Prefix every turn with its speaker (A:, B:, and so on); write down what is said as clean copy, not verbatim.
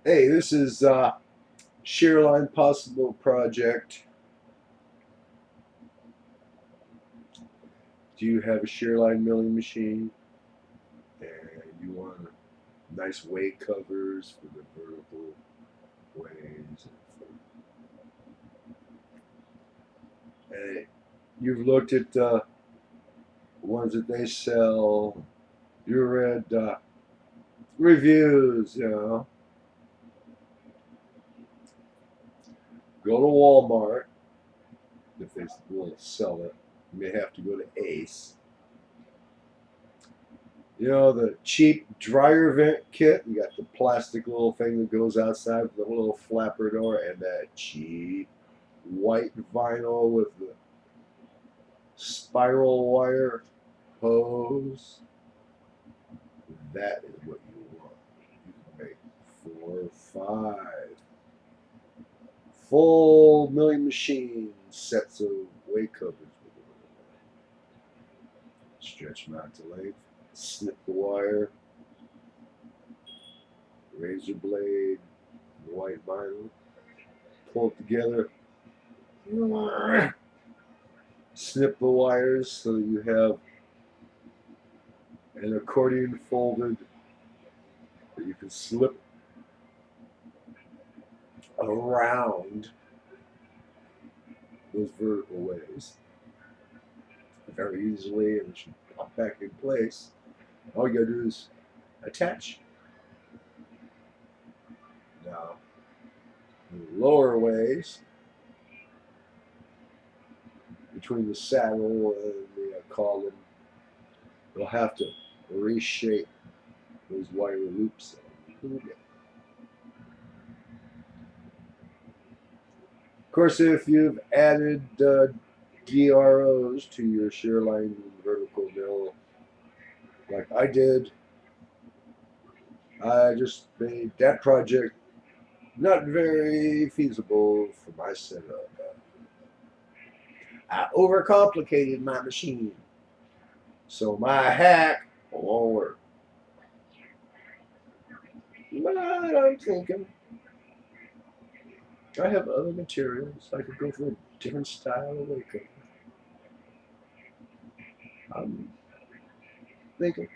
A: Hey, this is Sherline Possible Project. Do you have a Sherline milling machine and you want nice weight covers for the vertical ways? And you've looked at ones that they sell. You read reviews, Go to Walmart if they will sell it. You may have to go to Ace. The cheap dryer vent kit. You got the plastic little thing that goes outside with the little flapper door, and that cheap white vinyl with the spiral wire hose. That is what you want. You can make 4 or 5 full milling machine sets of weight covers. Stretch them out to length. Snip the wire. Razor blade, white vinyl, pull it together, snip the wires so that you have an accordion folded that you can slip around those vertical ways very easily, and it should pop back in place. All you gotta do is attach. Now, the lower ways, between the saddle and the column, you'll have to reshape those wire loops a little bit. Of course, if you've added DROs to your Sherline vertical mill, like I did, I just made that project not very feasible for my setup. I overcomplicated my machine, so my hack won't work. But I'm thinking I have other materials. I could go for a different style of weight cover. I'm thinking